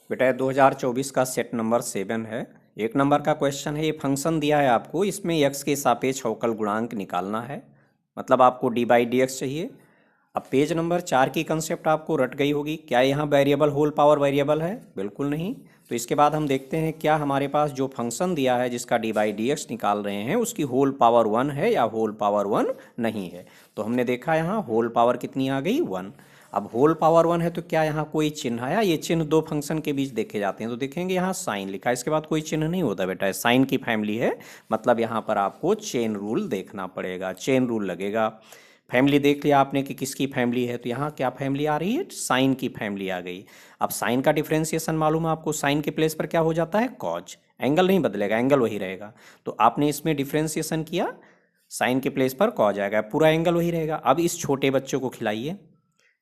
बेटा ये 2024 का सेट नंबर 7 है। एक नंबर का क्वेश्चन है। ये फंक्शन दिया है आपको, इसमें x के सापेक्ष अवकल गुणांक निकालना है, मतलब आपको डी बाई डी एक्स चाहिए। अब पेज नंबर 4 की कंसेप्ट आपको रट गई होगी। क्या यहाँ वेरिएबल होल पावर वेरिएबल है? बिल्कुल नहीं। तो इसके बाद हम देखते हैं क्या हमारे पास जो फंक्शन दिया है जिसका डी बाई डी एक्स निकाल रहे हैं उसकी होल पावर 1 है या होल पावर 1 नहीं है। तो हमने देखा यहाँ होल पावर कितनी आ गई? 1। अब होल पावर 1 है तो क्या यहाँ कोई चिन्ह आया? ये चिन्ह दो फंक्शन के बीच देखे जाते हैं, तो देखेंगे यहाँ साइन लिखा है, इसके बाद कोई चिन्ह नहीं होता बेटा, साइन की फैमिली है, मतलब यहाँ पर आपको चेन रूल देखना पड़ेगा, चेन रूल लगेगा। फैमिली देख लिया आपने कि किसकी फैमिली है, तो यहाँ क्या फैमिली आ रही है? साइन की फैमिली आ गई। अब साइन का डिफ्रेंसिएशन मालूम है आपको, साइन के प्लेस पर क्या हो जाता है? कॉज। एंगल नहीं बदलेगा, एंगल वही रहेगा। तो आपने इसमें डिफ्रेंसिएशन किया, साइन के प्लेस पर कॉज आएगा, पूरा एंगल वही रहेगा। अब इस छोटे बच्चों को खिलाइए।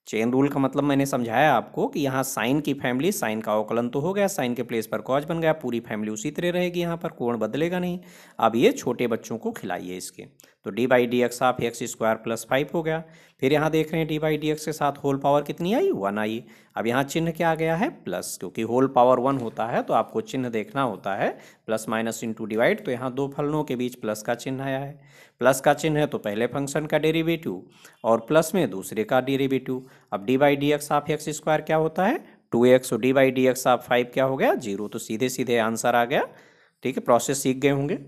चेन रूल का मतलब मैंने समझाया आपको कि यहाँ साइन की फैमिली, साइन का अवकलन तो हो गया, साइन के प्लेस पर कॉज बन गया, पूरी फैमिली उसी तरह रहेगी, यहाँ पर कोण बदलेगा नहीं। अब ये छोटे बच्चों को खिलाइए इसके, तो d by d x of x square plus 5 हो गया। फिर यहाँ देख रहे हैं डी बाई डी एक्स के साथ होल पावर कितनी आई? 1 आई। अब यहाँ चिन्ह क्या आ गया है? प्लस, क्योंकि होल पावर 1 होता है तो आपको चिन्ह देखना होता है, प्लस माइनस इंटू डिवाइड, तो यहाँ दो फलनों के बीच प्लस का चिन्ह आया है। प्लस का चिन्ह है तो पहले फंक्शन का डेरिवेटिव और प्लस में दूसरे का डेरिवेटिव। अब d by d x of x square क्या होता है? 2x, और d by d x of 5 क्या हो गया? 0। तो सीधे सीधे आंसर आ गया। ठीक है, प्रोसेस सीख गए होंगे।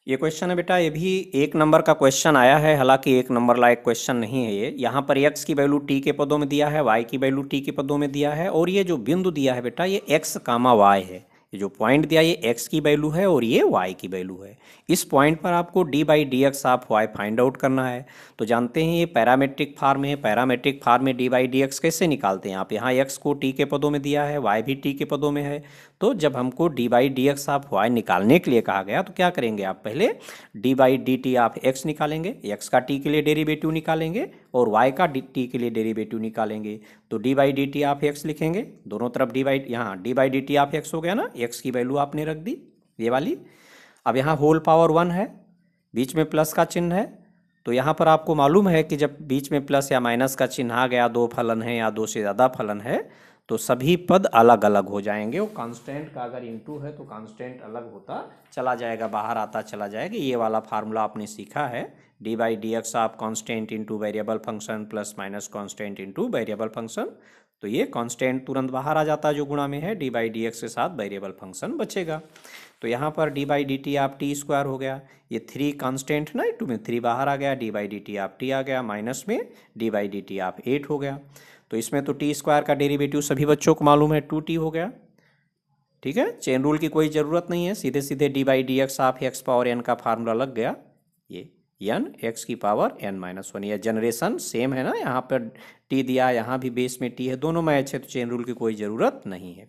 ये क्वेश्चन है बेटा, ये भी एक नंबर का क्वेश्चन आया है, हालांकि एक नंबर लायक क्वेश्चन नहीं है ये। यहाँ पर x की वैल्यू t के पदों में दिया है, y की वैल्यू t के पदों में दिया है, और ये जो बिंदु दिया है बेटा ये x, y है। ये जो पॉइंट दिया ये x की वैल्यू है और ये y की वैल्यू है। इस पॉइंट पर आपको D by d x of y find out करना है। तो जानते हैं ये पैरामेट्रिक फार्म है, पैरामेट्रिक फार्म में डी बाई डी एक्स कैसे निकालते हैं आप? यहाँ x को t के पदों में दिया है, y भी t के पदों में है, तो जब हमको d by d x of y निकालने के लिए कहा गया तो क्या करेंगे आप? पहले D by D T of x निकालेंगे, एक्स का टी के लिए डेरिवेटिव निकालेंगे और वाई का टी के लिए डेरिवेटिव निकालेंगे। तो d by D T of x लिखेंगे, दोनों तरफ डी बाई, यहाँ d by D T of x हो गया ना, एक्स की वैल्यू आपने रख दी ये वाली। अब यहाँ होल पावर 1 है, बीच में प्लस का चिन्ह है, तो यहाँ पर आपको मालूम है कि जब बीच में प्लस या माइनस का चिन्ह आ गया, दो फलन है या दो से ज़्यादा फलन है, तो सभी पद अलग अलग हो जाएंगे। वो कांस्टेंट का अगर इनटू है तो कांस्टेंट अलग होता चला जाएगा, बाहर आता चला जाएगा। ये वाला फार्मूला आपने सीखा है, d by d x of constant into variable function plus minus constant into variable function. तो ये कांस्टेंट तुरंत बाहर आ जाता है जो गुणा में है, डी बाई डी एक्स के साथ वेरिएबल फंक्शन बचेगा। तो यहाँ पर D by D T of T square हो गया, ये 3 कांस्टेंट ना, 2 में 3 बाहर आ गया, D by D T of T आ गया, माइनस में D by D T of 8 हो गया। तो इसमें तो टी स्क्वायर का डेरिवेटिव सभी बच्चों को मालूम है, 2t हो गया। ठीक है, चेन रूल की कोई ज़रूरत नहीं है, सीधे सीधे d by d x of x power n का फार्मूला लग गया, ये एन एक्स की पावर एन माइनस 1। यह जनरेशन सेम है ना, यहाँ पर टी दिया, यहाँ भी बेस में टी है, दोनों मैच है, तो चेन रूल की कोई ज़रूरत नहीं है।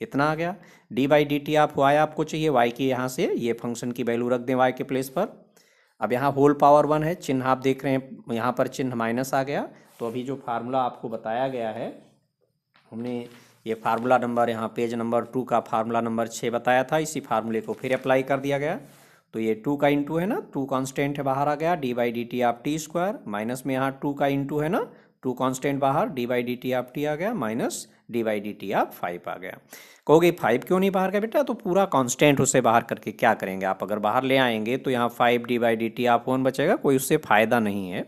इतना आ गया। D by D T of y आपको चाहिए, वाई की यहाँ से ये फंक्शन की वैल्यू रख दें वाई के प्लेस पर। अब यहाँ होल पावर 1 है, चिन्ह आप देख रहे हैं यहाँ पर चिन्ह माइनस आ गया। तो अभी जो फार्मूला आपको बताया गया है, हमने ये फार्मूला नंबर यहाँ पेज नंबर 2 का फार्मूला नंबर 6 बताया था, इसी फार्मूले को फिर अप्लाई कर दिया गया। तो ये 2 का इंटू है ना, 2 कांस्टेंट है बाहर आ गया, D by D T of T square, minus में यहाँ 2 का इंटू है ना, 2 कांस्टेंट बाहर, D by D T of T आ गया, minus D by D T of 5 आ गया। कहोगे 5 क्यों नहीं बाहर गया बेटा? तो पूरा कांस्टेंट उसे बाहर करके क्या करेंगे आप? अगर बाहर ले आएंगे तो यहाँ 5 D by D T of 1 बचेगा, कोई उससे फ़ायदा नहीं है।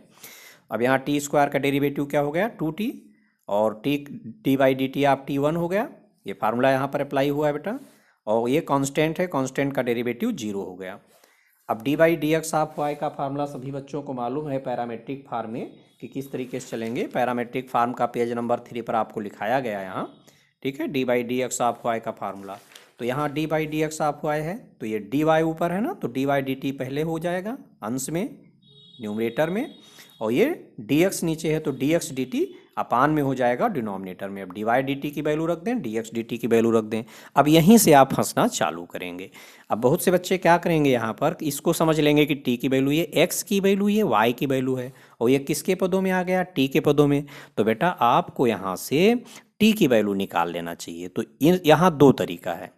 अब यहाँ टी स्क्वायर का डेरिवेटिव क्या हो गया? 2t, और T D by D T of T 1 हो गया। ये फार्मूला यहाँ पर अप्लाई हुआ है बेटा, और ये कांस्टेंट है, कांस्टेंट का डेरिवेटिव 0 हो गया। अब d by d x of y का फार्मूला सभी बच्चों को मालूम है पैरामेट्रिक फार्म में कि किस तरीके से चलेंगे। पैरामेट्रिक फार्म का पेज नंबर 3 पर आपको लिखाया गया है यहाँ। ठीक है, d by d x of y का फार्मूला। तो यहाँ d by d x of y है, तो ये डी वाई ऊपर है ना, तो डी वाई डी टी पहले हो जाएगा अंश में, न्यूमरेटर में, और ये डी एक्स नीचे है तो D x D T upon में हो जाएगा डिनोमिनेटर में। अब डी वाई डी टी की वैल्यू रख दें, डी एक्स डी टी की वैल्यू रख दें। अब यहीं से आप हंसना चालू करेंगे। अब बहुत से बच्चे क्या करेंगे, यहाँ पर इसको समझ लेंगे कि टी की वैल्यू ये एक्स की वैल्यू ये वाई की वैल्यू है, और ये किसके पदों में आ गया? टी के पदों में। तो बेटा आपको यहाँ से टी की वैल्यू निकाल लेना चाहिए। तो यहाँ दो तरीका है,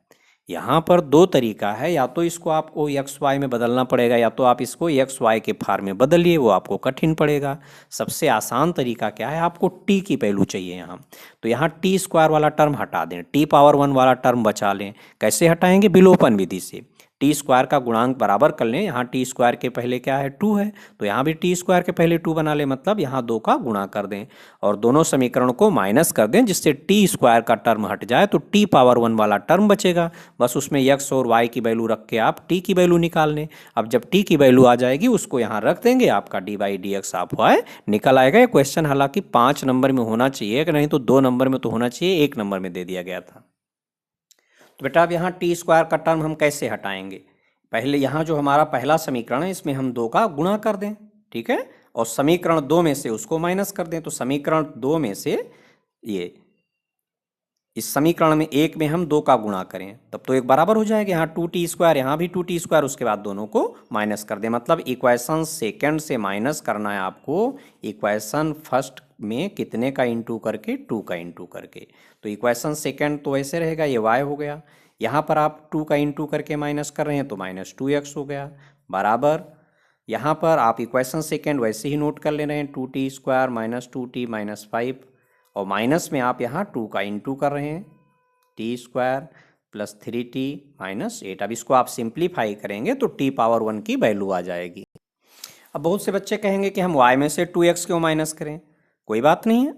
यहाँ पर दो तरीका है, या तो इसको आपको एक्स वाई में बदलना पड़ेगा, या तो आप इसको एक्स वाई के फॉर्म में बदलिए, वो आपको कठिन पड़ेगा। सबसे आसान तरीका क्या है, आपको टी की वैल्यू चाहिए यहाँ, तो यहाँ टी स्क्वायर वाला टर्म हटा दें, टी पावर 1 वाला टर्म बचा लें। कैसे हटाएंगे, विलोपन विधि से। टी स्क्वायर का गुणांक बराबर कर लें, यहाँ टी स्क्वायर के पहले क्या है 2 है, तो यहाँ भी टी स्क्वायर के पहले 2 बना लें, मतलब यहाँ 2 का गुणा कर दें और दोनों समीकरण को माइनस कर दें, जिससे टी स्क्वायर का टर्म हट जाए तो टी पावर 1 वाला टर्म बचेगा। बस उसमें एक्स और वाई की वैल्यू रख के आप टी की वैल्यू निकाल लें। अब जब टी की वैल्यू आ जाएगी उसको यहाँ रख देंगे, आपका डी बाई डी एक्स आप वाई निकल आएगा। ये क्वेश्चन हालांकि 5 नंबर में होना चाहिए, कि नहीं तो 2 नंबर में तो होना चाहिए, 1 नंबर में दे दिया गया था। तो बेटा अब यहाँ टी स्क्वायर का टर्म हम कैसे हटाएंगे, पहले यहाँ जो हमारा पहला समीकरण है इसमें हम 2 का गुणा कर दें, ठीक है, और समीकरण 2 में से उसको माइनस कर दें। तो समीकरण 2 में से ये इस समीकरण में 1 में हम 2 का गुणा करें, तब तो एक बराबर हो जाएगा, यहाँ 2t स्क्वायर, यहाँ भी 2t स्क्वायर, उसके बाद दोनों को माइनस कर दें। मतलब इक्वेशन सेकेंड से माइनस करना है आपको इक्वेशन फर्स्ट में कितने का इंटू करके, 2 का इंटू करके। तो इक्वेशन सेकेंड तो ऐसे रहेगा, ये y हो गया, यहाँ पर आप 2 का इंटू करके माइनस कर रहे हैं तो -2x हो गया, बराबर यहाँ पर आप इक्वेशन सेकेंड वैसे ही नोट कर ले रहे हैं, 2t स्क्वायर -2t -5, और माइनस में आप यहाँ 2 का इंटू कर रहे हैं, टी स्क्वायर प्लस 3t -8। अब इसको आप सिंप्लीफाई करेंगे तो t पावर 1 की वैल्यू आ जाएगी। अब बहुत से बच्चे कहेंगे कि हम y में से 2x क्यों माइनस करें, कोई बात नहीं है,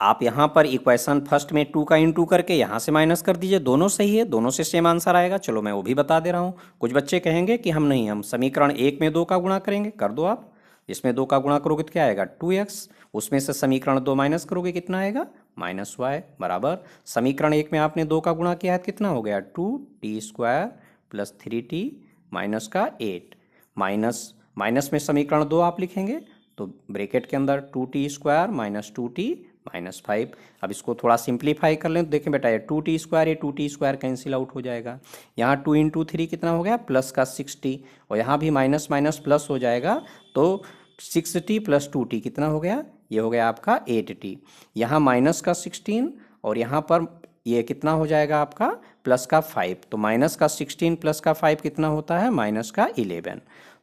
आप यहाँ पर इक्वेशन फर्स्ट में 2 का इंटू करके यहाँ से माइनस कर दीजिए, दोनों सही है, दोनों से सेम आंसर आएगा। चलो मैं वो भी बता दे रहा हूँ। कुछ बच्चे कहेंगे कि हम नहीं, हम समीकरण 1 में 2 का गुणा करेंगे, कर दो आप, इसमें 2 का गुणा करोगे तो क्या आएगा 2x, उसमें से समीकरण 2 माइनस करोगे कितना आएगा -y, बराबर समीकरण 1 में आपने 2 का गुणा किया है कितना हो गया 2t square plus 3t minus का 8, माइनस में समीकरण 2 आप लिखेंगे तो ब्रैकेट के अंदर 2t स्क्वायर -2t -5। अब इसको थोड़ा सिंप्लीफाई कर लें तो देखें बेटा, ये 2t स्क्वायर, ये 2t स्क्वायर कैंसिल आउट हो जाएगा, यहाँ 2 × 3 कितना हो गया प्लस का 6t, और यहाँ भी माइनस माइनस प्लस हो जाएगा, तो 6t प्लस 2t कितना हो गया, ये हो गया आपका 8t, यहाँ माइनस का 16 और यहाँ पर ये कितना हो जाएगा आपका प्लस का 5, तो माइनस का 16 प्लस का 5 कितना होता है माइनस का 11,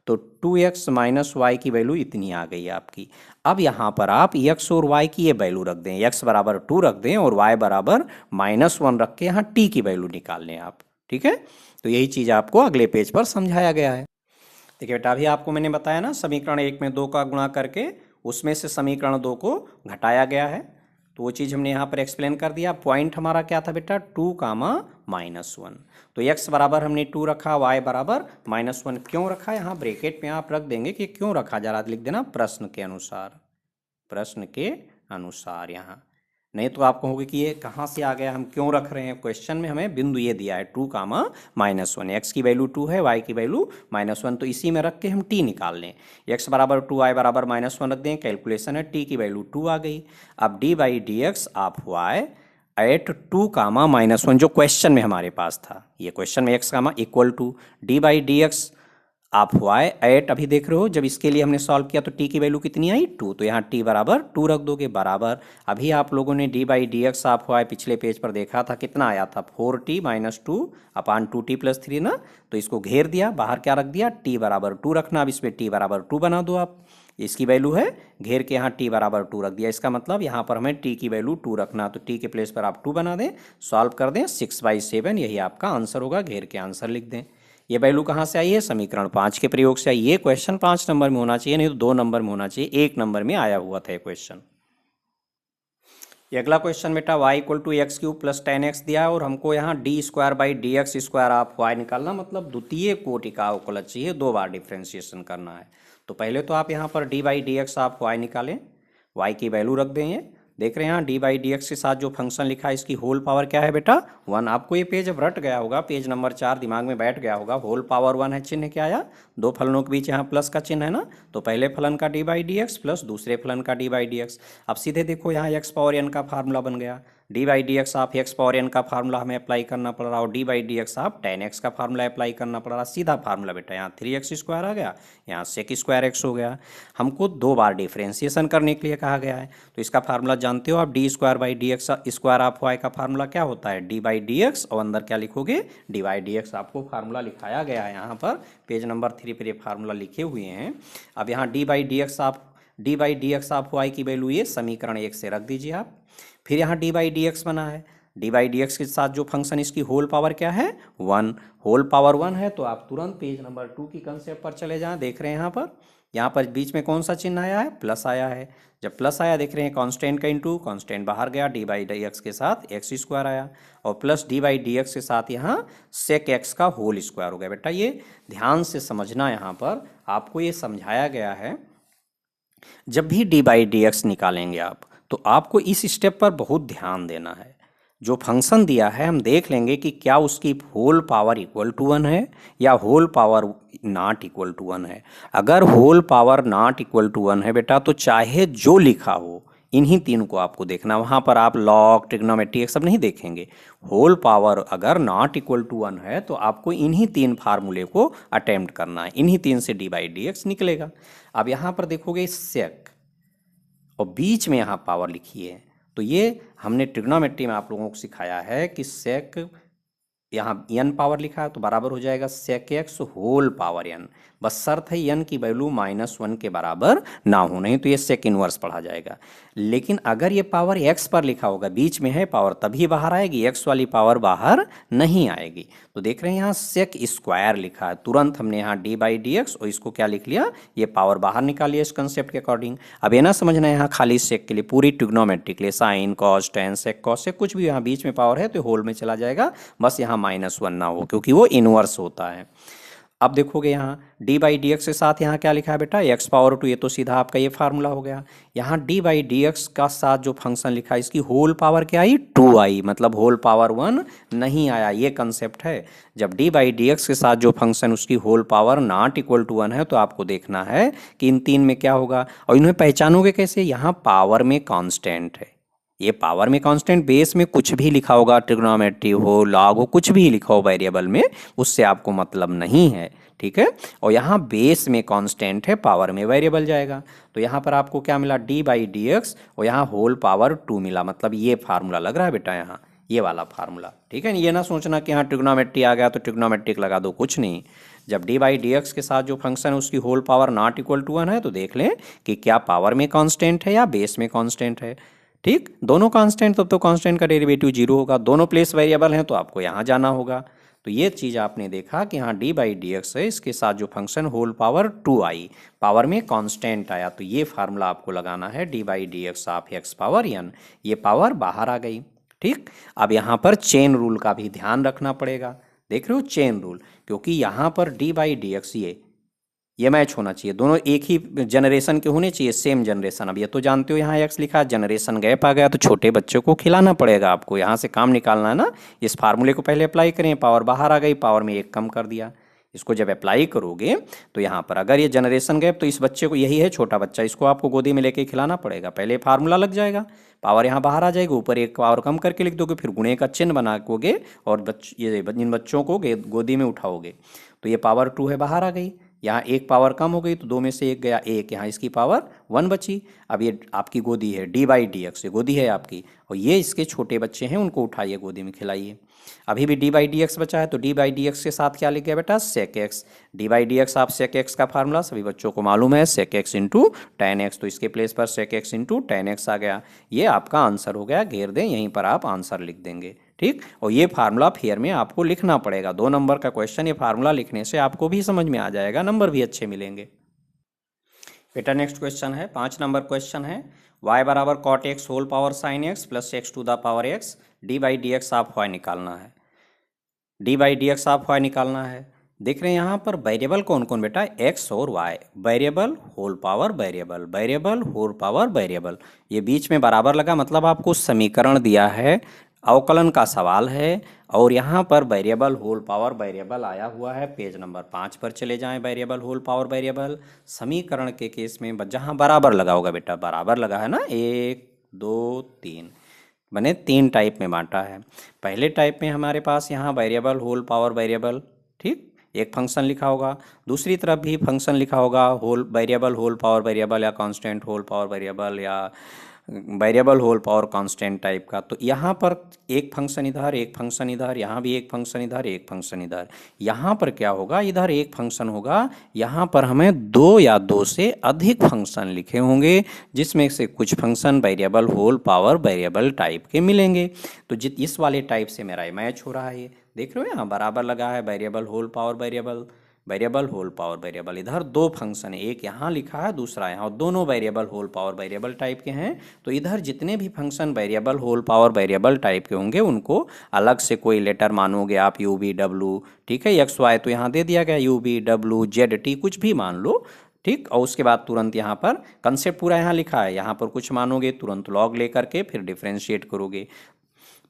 तो 2x माइनस वाई की वैल्यू इतनी आ गई आपकी। अब यहाँ पर आप x और y की ये वैल्यू रख दें, x बराबर 2 रख दें और y बराबर -1 रख के यहाँ t की वैल्यू निकाल लें आप, ठीक है। तो यही चीज़ आपको अगले पेज पर समझाया गया है। देखिए बेटा, अभी आपको मैंने बताया ना, समीकरण 1 में 2 का गुणा करके उसमें से समीकरण 2 को घटाया गया है, तो वो चीज़ हमने यहाँ पर एक्सप्लेन कर दिया। पॉइंट हमारा क्या था बेटा 2, -1, तो x बराबर हमने 2 रखा, y बराबर -1 क्यों रखा, यहाँ ब्रैकेट में आप रख देंगे कि क्यों रखा, जरा लिख देना प्रश्न के अनुसार, प्रश्न के अनुसार यहाँ, नहीं तो आप कहोगे कि ये कहाँ से आ गया, हम क्यों रख रहे हैं। क्वेश्चन में हमें बिंदु ये दिया है 2, -1, x की वैल्यू 2 है, y की वैल्यू -1, तो इसी में रख के हम t निकाल लें। x बराबर 2, y बराबर -1 रख दें, कैलकुलेशन है, t की वैल्यू 2 आ गई। अब d by d x of y at 2, -1 जो क्वेश्चन में हमारे पास था, ये क्वेश्चन में x equal to d by d x आप y एट, अभी देख रहे हो जब इसके लिए हमने सॉल्व किया तो t की वैल्यू कितनी आई 2, तो यहाँ t बराबर 2 रख दोगे, बराबर अभी आप लोगों ने d by d x of y पिछले पेज पर देखा था कितना आया था 4t - 2 अपान 2t + 3 ना, तो इसको घेर दिया, बाहर क्या रख दिया t बराबर 2 रखना। अब इसमें t बराबर 2 बना दो आप, इसकी वैल्यू है, घेर के यहाँ t बराबर 2 रख दिया, इसका मतलब यहाँ पर हमें t की वैल्यू 2 रखना, तो t के प्लेस पर आप 2 बना दें, सॉल्व कर दें, 6/7 यही आपका आंसर होगा, घेर के आंसर लिख दें। ये वैल्यू कहाँ से आई है, समीकरण 5 के प्रयोग से आई। ये क्वेश्चन 5 नंबर में होना चाहिए, नहीं तो 2 नंबर में होना चाहिए, 1 नंबर में आया हुआ था ये क्वेश्चन। ये अगला क्वेश्चन बेटा y = x³ + 10x दिया है और हमको यहाँ d² ऑफ y निकालना, मतलब द्वितीय कोटि का अवकलज चाहिए, 2 बार डिफ्रेंशिएशन करना है। तो पहले तो आप यहाँ पर d/dx ऑफ y निकालें, y की वैल्यू रख दें, ये देख रहे हैं यहाँ d/dx के साथ जो फंक्शन लिखा है इसकी होल पावर क्या है बेटा 1। आपको ये पेज अब रट गया होगा, पेज नंबर 4 दिमाग में बैठ गया होगा, होल पावर 1 है, चिन्ह क्या आया, 2 फलनों के बीच यहाँ प्लस का चिन्ह है ना, तो पहले फलन का d/dx प्लस दूसरे फलन का d/dx। अब सीधे देखो यहाँ x पावर n का फार्मूला बन गया, D by d x of x power n का फार्मूला हमें अप्लाई करना पड़ रहा, और d by d x of tan x का फार्मूला अप्लाई करना पड़ रहा। सीधा फार्मूला बेटा, यहाँ 3x² आ गया, यहाँ sec² हो गया। हमको 2 बार डिफ्रेंसिएशन करने के लिए कहा गया है, तो इसका फार्मूला जानते हो आप, d square by d x square of y का फार्मूला क्या होता है, डी बाई डी एक्स, और अंदर क्या लिखोगे, डी बाई डी एक्स। आपको फार्मूला लिखाया गया है यहाँ पर, पेज नंबर 3 पर ये फार्मूला लिखे हुए हैं। अब यहाँ d by d x of y की वैल्यू ये समीकरण 1 से रख दीजिए आप। फिर यहाँ डी बाई डी एक्स बना है, डी बाई डी एक्स के साथ जो फंक्शन इसकी होल पावर क्या है, 1, होल पावर 1 है, तो आप तुरंत पेज नंबर 2 की कंसेप्ट पर चले जाएं। देख रहे हैं यहाँ पर बीच में कौन सा चिन्ह आया है, प्लस आया है। जब प्लस आया देख रहे हैं कांस्टेंट का इनटू कांस्टेंट बाहर गया, डी बाई डी एक्स के साथ x² आया, और plus D by d x के साथ यहाँ sec x का होल स्क्वायर हो गया। बेटा ये ध्यान से समझना, यहाँ पर आपको ये समझाया गया है, जब भी डी बाई डी एक्स निकालेंगे आप, तो आपको इस स्टेप पर बहुत ध्यान देना है। जो फंक्शन दिया है हम देख लेंगे कि क्या उसकी होल पावर इक्वल टू 1 है या whole power not equal to 1 है। अगर whole power not equal to 1 है बेटा, तो चाहे जो लिखा हो, इन्हीं तीन को आपको देखना। वहाँ पर आप लॉग, ट्रिग्नोमेट्री सब नहीं देखेंगे। होल पावर अगर नॉट इक्वल टू 1 है तो आपको इन्हीं 3 फार्मूले को अटेम्प्ट करना है, इन्हीं 3 से डी बाई डी एक्स निकलेगा। अब यहाँ पर देखोगे सेक, और बीच में यहाँ पावर लिखी है, तो ये हमने ट्रिग्नोमेट्री में आप लोगों को सिखाया है कि सेक, यहाँ n पावर लिखा है तो बराबर हो जाएगा sec x whole power n। बस शर्त है n की वैल्यू -1 के बराबर ना हो, नहीं तो ये सेक इनवर्स पढ़ा जाएगा। लेकिन अगर ये पावर x पर लिखा होगा, बीच में है पावर, तभी बाहर आएगी, x वाली पावर बाहर नहीं आएगी। तो देख रहे हैं यहाँ sec² लिखा है, तुरंत हमने यहाँ डी बाई डी एक्स और इसको क्या लिख लिया, ये पावर बाहर निकाल लिया इस कंसेप्ट के अकॉर्डिंग। अब ये ना समझना है यहाँ खाली सेक के लिए, पूरी ट्रिग्नोमेट्री के लिए sine cos tan sec cosec कुछ भी यहाँ बीच में पावर है तो होल में चला जाएगा, बस यहाँ -1 ना हो क्योंकि वो इनवर्स होता है। अब देखोगे यहाँ डी बाई डी एक्स के साथ यहाँ क्या लिखा है बेटा, x पावर 2, ये तो सीधा आपका ये फार्मूला हो गया। यहाँ डी बाई डी एक्स का साथ जो फंक्शन लिखा है इसकी होल पावर क्या आई, 2 आई, मतलब होल पावर 1 नहीं आया, ये कंसेप्ट है। जब डी बाई डी एक्स के साथ जो फंक्शन उसकी whole power not equal to 1 है तो आपको देखना है कि इन 3 में क्या होगा, और इन्हें पहचानोगे कैसे, यहाँ पावर में कॉन्स्टेंट है, ये पावर में कांस्टेंट, बेस में कुछ भी लिखा होगा, ट्रिग्नोमेट्री हो, लॉग हो, कुछ भी लिखा हो वेरिएबल में, उससे आपको मतलब नहीं है, ठीक है। और यहाँ बेस में कांस्टेंट है, पावर में वेरिएबल जाएगा, तो यहाँ पर आपको क्या मिला, डी बाई डी एक्स, और यहाँ होल पावर 2 मिला, मतलब ये फार्मूला लग रहा है बेटा, यहाँ ये वाला फार्मूला, ठीक है। ये ना सोचना कि यहाँ ट्रिग्नोमेट्री आ गया तो ट्रिग्नोमेट्रिक लगा दो, कुछ नहीं। जब डी बाई डी एक्स के साथ जो फंक्शन है उसकी whole power not equal to 1 है तो देख लें कि क्या पावर में कांस्टेंट है या बेस में कांस्टेंट है, ठीक। दोनों कांस्टेंट, तब तो कांस्टेंट का डेरिवेटिव 0 होगा, दोनों प्लेस वेरिएबल हैं तो आपको यहाँ जाना होगा। तो ये चीज़ आपने देखा कि यहाँ डी बाई डी एक्स है, इसके साथ जो फंक्शन होल पावर 2 आई, पावर में कांस्टेंट आया, तो ये फार्मूला आपको लगाना है d by d x of x power n, ये पावर बाहर आ गई, ठीक। अब यहाँ पर चेन रूल का भी ध्यान रखना पड़ेगा, देख रहे हो चेन रूल, क्योंकि यहाँ पर डी बाई डी एक्स ये मैच होना चाहिए, दोनों एक ही जनरेशन के होने चाहिए, सेम जनरेशन। अब ये तो जानते हो यहाँ x लिखा है, जनरेशन गैप आ गया तो छोटे बच्चों को खिलाना पड़ेगा, आपको यहाँ से काम निकालना है ना। इस फार्मूले को पहले अप्लाई करें, पावर बाहर आ गई, पावर में 1 कम कर दिया, इसको जब अप्लाई करोगे तो यहाँ पर अगर ये जनरेशन गैप, तो इस बच्चे को, यही है छोटा बच्चा, इसको आपको गोदी में लेके खिलाना पड़ेगा, पहले फार्मूला लग जाएगा, पावर यहाँ बाहर आ जाएगी, ऊपर 1 पावर कम करके लिख दोगे, फिर गुणे का चिन्ह बनाओगे और इन बच्चों को गोदी में उठाओगे, तो ये पावर 2 है बाहर आ गई, यहाँ 1 पावर कम हो गई तो 2 में से 1 गया, 1, यहाँ इसकी पावर 1 बची। अब ये आपकी गोदी है, डी बाई डी एक्स, ये गोदी है आपकी, और ये इसके छोटे बच्चे हैं, उनको उठाइए गोदी में खिलाइए। अभी भी डी बाई डी एक्स बचा है, तो डी बाई डी एक्स के साथ क्या लिख गया बेटा, sec x, d by d x आप सेक एक्स का फार्मूला सभी बच्चों को मालूम है, sec x into ten x, तो इसके प्लेस पर sec x into ten x आ गया, ये आपका आंसर हो गया, घेर दें, यहीं पर आप आंसर लिख देंगे, ठीक। और ये फार्मूला फेयर में आपको लिखना पड़ेगा, 2 नंबर का क्वेश्चन, ये फार्मूला लिखने से आपको भी समझ में आ जाएगा, नंबर भी अच्छे मिलेंगे बेटा। नेक्स्ट क्वेश्चन है, 5 नंबर क्वेश्चन है, y बराबर cot x whole power sine x plus x to the power x, d by d x of y निकालना है, d by d x of y निकालना है। देख रहे हैं यहाँ पर वेरिएबल कौन कौन बेटा, x और y, variable whole power variable, variable whole power variable, ये बीच में बराबर लगा, मतलब आपको समीकरण दिया है, अवकलन का सवाल है, और यहाँ पर वेरिएबल होल पावर वेरिएबल आया हुआ है, पेज नंबर 5 पर चले जाएं, वेरिएबल होल पावर वेरिएबल समीकरण के केस में जहाँ बराबर लगा होगा बेटा, बराबर लगा है ना, 1 2 3, मैंने 3 टाइप में बांटा है। पहले टाइप में हमारे पास यहाँ वेरिएबल होल पावर वेरिएबल, ठीक, एक फंक्शन लिखा होगा, दूसरी तरफ भी फंक्शन लिखा होगा whole variable whole power variable या कांस्टेंट होल पावर वेरिएबल या variable whole power constant type का। तो यहाँ पर एक फंक्शन इधर, एक फंक्शन इधर, यहाँ भी एक फंक्शन इधर, एक फंक्शन इधर। यहाँ पर क्या होगा, इधर एक फंक्शन होगा, यहाँ पर हमें 2 या 2 से अधिक फंक्शन लिखे होंगे, जिसमें से कुछ function variable whole power variable type के मिलेंगे। तो इस वाले टाइप से मेरा मैच हो रहा है, ये देख रहे हो यहाँ बराबर लगा है, variable whole power variable, variable whole power variable. इधर 2 फंक्शन है, एक यहाँ लिखा है दूसरा यहाँ, और दोनों variable whole power variable type के हैं। तो इधर जितने भी function variable whole power variable type के होंगे उनको अलग से कोई लेटर मानोगे आप, यू वी डब्लू, ठीक है, एक्स वाई तो यहाँ दे दिया गया, you V W Z T कुछ भी मान लो, ठीक। और उसके बाद तुरंत यहाँ पर कंसेप्ट पूरा यहाँ लिखा है, यहाँ पर कुछ मानोगे तुरंत लॉग लेकर के फिर डिफ्रेंशिएट करोगे।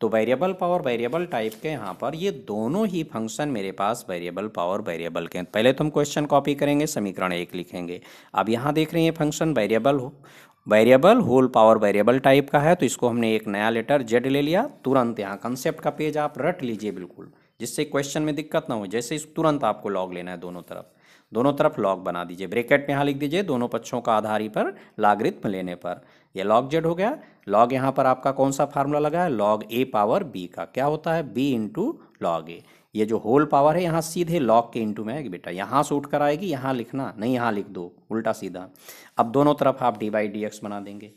तो वेरिएबल पावर वेरिएबल टाइप के यहाँ पर ये दोनों ही फंक्शन मेरे पास वेरिएबल पावर वेरिएबल के हैं। पहले तो हम क्वेश्चन कॉपी करेंगे, समीकरण 1 लिखेंगे। अब यहाँ देख रहे हैं function variable whole power variable type का है, तो इसको हमने एक नया लेटर जेड ले लिया। तुरंत यहाँ कंसेप्ट का पेज आप रट लीजिए बिल्कुल, जिससे क्वेश्चन में दिक्कत ना हो। जैसे इस तुरंत आपको लॉग लेना है, दोनों तरफ लॉग बना दीजिए, ब्रैकेट में यहाँ लिख दीजिए दोनों पक्षों का आधारी पर लॉगरिथम लेने पर। ये लॉग जेड हो गया। लॉग यहाँ पर आपका कौन सा फार्मूला लगा है, लॉग ए पावर बी का, क्या होता है बी इंटू लॉग ए। ये जो होल पावर है यहाँ सीधे लॉग के इंटू में आएगी बेटा, यहाँ से उठ कर आएगी, यहाँ लिखना नहीं, यहाँ लिख दो उल्टा सीधा। अब दोनों तरफ आप डी बाई डी एक्स बना देंगे,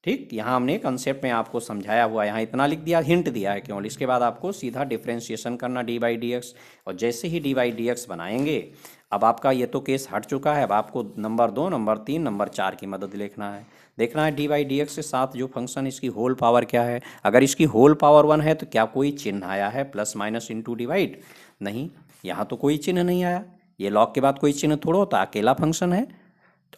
ठीक। यहाँ हमने कंसेप्ट में आपको समझाया हुआ, यहाँ इतना लिख दिया, हिंट दिया है केवल। इसके बाद आपको सीधा डिफ्रेंशिएशन करना डी बाई डी एक्स, और जैसे ही डी बाई डी एक्स बनाएंगे, अब आपका ये तो केस हट चुका है, अब आपको नंबर 2, नंबर 3, नंबर 4 की मदद देखना है। देखना है डी बाई डी एक्स के साथ जो फंक्शन इसकी होल पावर क्या है। अगर इसकी होल पावर 1 है तो क्या कोई चिन्ह आया है, प्लस माइनस इंटू डिवाइड, नहीं, यहाँ तो कोई चिन्ह नहीं आया। ये लॉग के बाद कोई चिन्ह थोड़ा होता, अकेला फंक्शन है।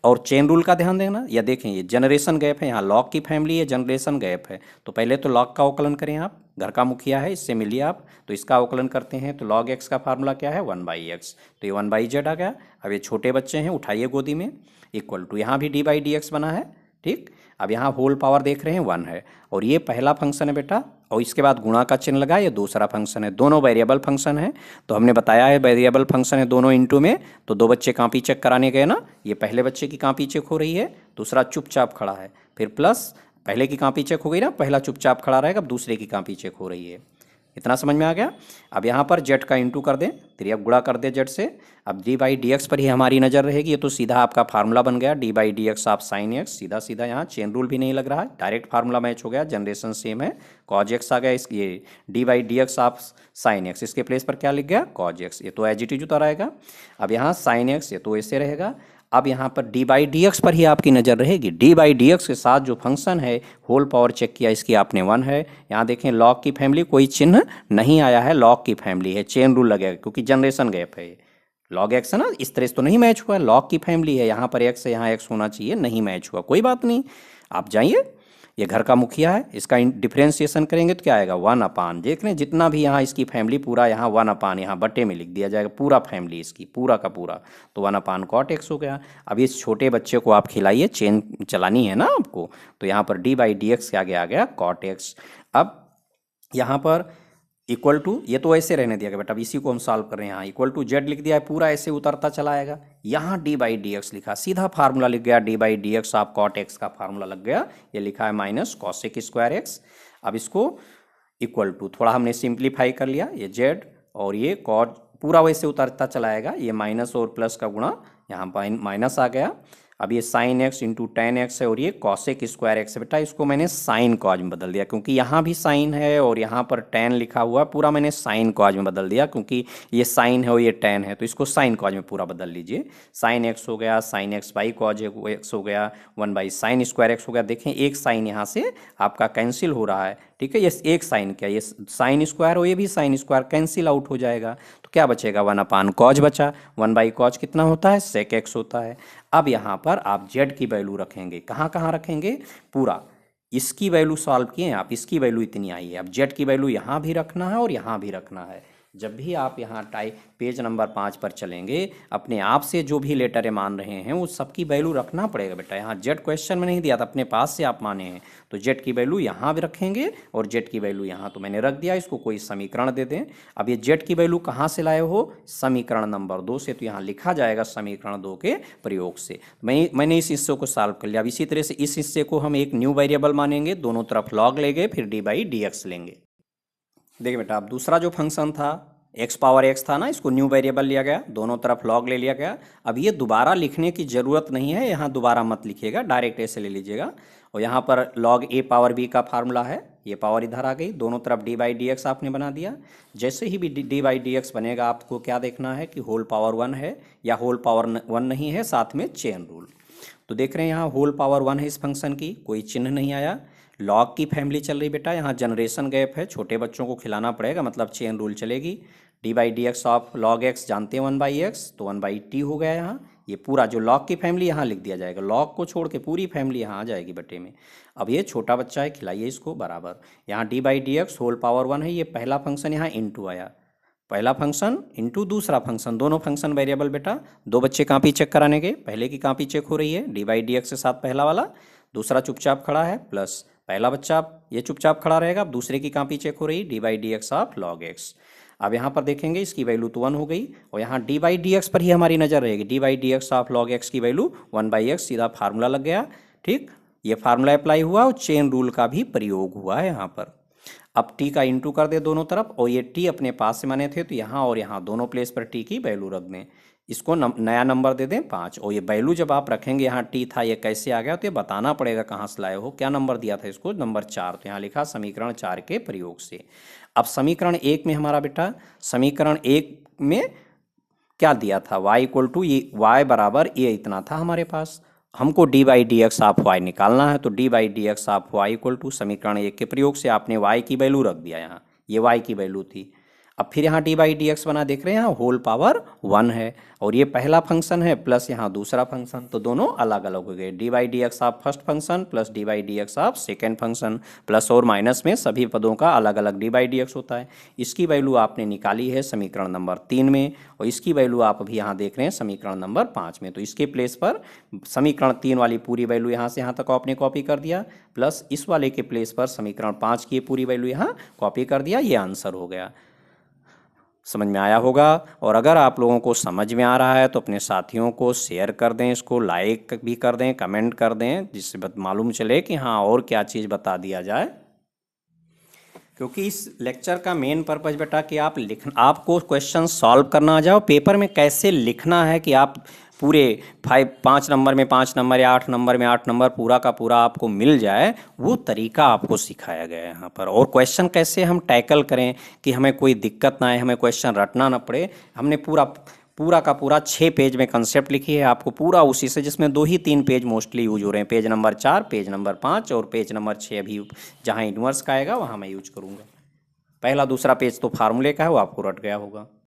और चेन रूल का ध्यान देना, या देखें ये जनरेशन गैप है, यहाँ लॉग की फैमिली है, जनरेशन गैप है। तो पहले तो लॉग का अवकलन करें आप, घर का मुखिया है, इससे मिलिए आप, तो इसका अवकलन करते हैं। तो लॉग एक्स का फार्मूला क्या है, 1/x, तो ये 1/z आ गया। अब ये छोटे बच्चे हैं, उठाइए गोदी में, इक्वल टू यहाँ भी डी बाई डी एक्स बना है, ठीक। अब यहाँ होल पावर देख रहे हैं 1 है, और ये पहला फंक्शन है बेटा, और इसके बाद गुणा का चिन्ह लगा, ये दूसरा फंक्शन है, दोनों वेरिएबल फंक्शन है। तो हमने बताया है वेरिएबल फंक्शन है दोनों इंटू में। तो 2 बच्चे कॉपी चेक कराने गए ना, ये पहले बच्चे की कॉपी चेक हो रही है, दूसरा चुपचाप खड़ा है, फिर प्लस पहले की कॉपी चेक हो गई ना, पहला चुपचाप खड़ा रहेगा, अब दूसरे की कॉपी चेक हो रही है। इतना समझ में आ गया। अब यहाँ पर जेड का इंटू कर दें, फिर अब गुणा कर दें जेड से। अब डी बाई डी एक्स पर ही हमारी नज़र रहेगी, ये तो सीधा आपका फार्मूला बन गया, डी बाई डी एक्स आप साइन एक्स, सीधा सीधा यहाँ चेन रूल भी नहीं लग रहा है, डायरेक्ट फार्मूला मैच हो गया, जनरेशन सेम है, कॉज एक्स आ गया। इस ये डी बाई डी एक्स आप साइन एक्स, इसके प्लेस पर क्या लिख गया, कॉज एक्स, ये तो एज इट इज उतर आएगा। अब यहाँ साइन एक्स, ये तो ऐसे रहेगा। अब यहाँ पर डी बाई डी एक्स पर ही आपकी नज़र रहेगी, डी बाई डी एक्स के साथ जो फंक्शन है होल पावर चेक किया, इसकी आपने 1 है। यहाँ देखें लॉग की फैमिली कोई चिन्ह नहीं आया है, लॉग की फैमिली है, चेन रूल लगेगा क्योंकि जनरेशन गैप है। लॉग एक्स है ना, इस तरह से तो नहीं मैच हुआ, लॉग की फैमिली है, यहाँ पर एक्स है, यहाँ एक्स होना चाहिए, नहीं मैच हुआ, कोई बात नहीं। आप जाइए, ये घर का मुखिया है, इसका डिफ्रेंशिएशन करेंगे तो क्या आएगा, 1/, देख रहे हैं जितना भी यहाँ इसकी फैमिली पूरा यहाँ 1/, यहाँ बटे में लिख दिया जाएगा, पूरा फैमिली इसकी पूरा का पूरा, तो 1/, कॉट एक्स हो गया। अब इस छोटे बच्चे को आप खिलाइए, चेन चलानी है ना आपको, तो यहाँ पर डी बाई डी एक्स के आगे आ गया कॉट एक्स। अब यहाँ पर इक्वल टू, ये तो ऐसे रहने दिया गया बेटा, अब इसी को हम सॉल्व कर रहे हैं। यहाँ इक्वल टू जेड लिख दिया है, पूरा ऐसे उतरता चला आएगा। यहाँ डी बाई डी एक्स लिखा, सीधा फार्मूला लिख गया, डी बाई डी एक्स आप कॉट एक्स का फार्मूला लग गया, ये लिखा है माइनस कॉसेक स्क्वायर एक्स। अब इसको इक्वल टू थोड़ा हमने सिंप्लीफाई कर लिया, ये जेड और ये कॉट पूरा वैसे उतरता चला आएगा, ये माइनस और प्लस का गुणा, यहाँ पर माइनस आ गया। अब ये sine x into ten x है, और ये कॉसेक स्क्वायर एक्स है बेटा, इसको मैंने साइन कॉज में बदल दिया क्योंकि यहाँ भी साइन है और यहाँ पर टेन लिखा हुआ, पूरा मैंने साइन कॉज में बदल दिया क्योंकि ये साइन है और ये टेन है, तो इसको साइन कॉज में पूरा बदल लीजिए। साइन एक्स हो गया, sine x by cos x हो गया, 1/sin स्क्वायर एक्स हो गया। देखें एक साइन यहाँ से आपका कैंसिल हो रहा है, ठीक है, ये एक साइन क्या, ये साइन स्क्वायर और ये भी साइन स्क्वायर कैंसिल आउट हो जाएगा, तो क्या बचेगा, 1/cos बचा, 1/cos कितना होता है, sec x होता है। अब यहाँ पर आप z की वैल्यू रखेंगे, कहाँ कहाँ रखेंगे, पूरा इसकी वैल्यू सॉल्व किए आप, इसकी वैल्यू इतनी आई है, अब z की वैल्यू यहाँ भी रखना है और यहाँ भी रखना है, जब भी आप यहाँ टाइप पेज नंबर 5 पर चलेंगे, अपने आप से जो भी लेटर मान रहे हैं वो सबकी वैल्यू रखना पड़ेगा बेटा। यहाँ जेड क्वेश्चन में नहीं दिया था, अपने पास से आप माने हैं, तो जेड की वैल्यू यहाँ भी रखेंगे और जेड की वैल्यू यहाँ, तो मैंने रख दिया। इसको कोई समीकरण दे दें। अब ये जेड की वैल्यू कहाँ से लाए हो? समीकरण नंबर 2 से, तो यहाँ लिखा जाएगा समीकरण 2 के प्रयोग से। मैंने इस हिस्से को सॉल्व कर लिया। अब इसी तरह से इस हिस्से को हम एक न्यू वेरिएबल मानेंगे, दोनों तरफ लॉग लेंगे, फिर डी बाई डी एक्स लेंगे। देखिए बेटा, अब दूसरा जो फंक्शन था x पावर x था ना, इसको न्यू वेरिएबल लिया गया, दोनों तरफ लॉग ले लिया गया। अब ये दोबारा लिखने की ज़रूरत नहीं है, यहाँ दोबारा मत लिखिएगा, डायरेक्ट ऐसे ले लीजिएगा। और यहाँ पर लॉग a पावर b का फार्मूला है, ये पावर इधर आ गई, दोनों तरफ डी बाई डी एक्स आपने बना दिया। जैसे ही भी डी बाई डी एक्स बनेगा, आपको क्या देखना है कि होल पावर 1 है या होल पावर 1 नहीं है, साथ में चेन रूल। तो देख रहे हैं यहाँ होल पावर 1 है इस फंक्शन की, कोई चिन्ह नहीं आया। लॉग की फैमिली चल रही बेटा, यहाँ जनरेशन गैप है, छोटे बच्चों को खिलाना पड़ेगा, मतलब चेन रूल चलेगी। D by d x of log x जानते हैं 1 बाई एक्स, तो 1 बाई टी हो गया। यहाँ ये पूरा जो लॉग की फैमिली यहाँ लिख दिया जाएगा, लॉग को छोड़ के पूरी फैमिली यहाँ आ जाएगी बटे में। अब ये छोटा बच्चा है, खिलाइए इसको बराबर। यहाँ d by d x whole power 1 है, ये पहला फंक्शन यहाँ इनटू आया, पहला फंक्शन इनटू दूसरा फंक्शन, दोनों फंक्शन वेरिएबल बेटा। दो बच्चे कॉपी चेक कराने के, पहले की कॉपी चेक हो रही है, डी बाई डी एक्स के साथ पहला वाला, दूसरा चुपचाप खड़ा है, प्लस पहला बच्चा ये चुपचाप खड़ा रहेगा, अब दूसरे की कॉपी चेक हो रही, D by d x of log x. अब यहाँ पर देखेंगे इसकी वैल्यू तो 1 हो गई, और यहाँ डी बाई डी एक्स पर ही हमारी नज़र रहेगी। D by d x of log x की वैल्यू 1 बाई एक्स, सीधा फार्मूला लग गया। ठीक, ये फार्मूला अप्लाई हुआ और चेन रूल का भी प्रयोग हुआ है यहाँ पर। अब टी का इंटू कर दे दोनों तरफ, और ये टी अपने पास से माने थे, तो यहाँ और यहाँ दोनों प्लेस पर टी की वैल्यू रख दें। इसको नया नंबर दे दें 5, और ये वैल्यू जब आप रखेंगे, यहाँ टी था, ये कैसे आ गया, तो ये बताना पड़ेगा कहाँ से लाए हो, क्या नंबर दिया था इसको, नंबर 4, तो यहाँ लिखा समीकरण 4 के प्रयोग से। अब समीकरण 1 में हमारा बेटा, समीकरण 1 में क्या दिया था, y इक्वल टू ये y बराबर ये इतना था हमारे पास, हमको d by d x of y निकालना है, तो d by d x of y equal to समीकरण 1 के प्रयोग से आपने y की वैल्यू रख दिया, यहाँ ये y की वैल्यू थी। अब फिर यहाँ डी बाई डी एक्स बना, देख रहे हैं यहाँ होल पावर 1 है, और ये पहला फंक्शन है प्लस यहाँ दूसरा फंक्शन, तो दोनों अलग अलग हो गए। D by d x of first function plus D by d x of second function, plus और माइनस में सभी पदों का अलग अलग डी बाई डी एक्स होता है। इसकी वैल्यू आपने निकाली है समीकरण नंबर 3 में, और इसकी वैल्यू आप अभी यहाँ देख रहे हैं समीकरण नंबर 5 में। तो इसके प्लेस पर समीकरण 3 वाली पूरी वैल्यू यहाँ से यहाँ तक आपने कॉपी कर दिया, प्लस इस वाले के प्लेस पर समीकरण 5 की पूरी वैल्यू यहाँ कॉपी कर दिया, ये आंसर हो गया। समझ में आया होगा। और अगर आप लोगों को समझ में आ रहा है तो अपने साथियों को शेयर कर दें, इसको लाइक भी कर दें, कमेंट कर दें, जिससे मालूम चले कि हाँ और क्या चीज़ बता दिया जाए। क्योंकि इस लेक्चर का मेन पर्पज बेटा कि आपको क्वेश्चन सॉल्व करना आ जाओ, पेपर में कैसे लिखना है कि आप पूरे 5 नंबर में 5 नंबर या 8 नंबर में 8 नंबर पूरा का पूरा आपको मिल जाए, वो तरीका आपको सिखाया गया है यहाँ पर। और क्वेश्चन कैसे हम टैकल करें कि हमें कोई दिक्कत ना आए, हमें क्वेश्चन रटना ना पड़े, हमने पूरा का पूरा 6 पेज में कंसेप्ट लिखी है आपको पूरा उसी से, जिसमें 2 ही 3 पेज मोस्टली यूज हो रहे हैं, पेज नंबर 4, पेज नंबर 5 और पेज नंबर 6 अभी जहाँ यूनिवर्स का आएगा वहाँ मैं यूज करूँगा। पहला दूसरा पेज तो फार्मूले का है, वो आपको रट गया होगा।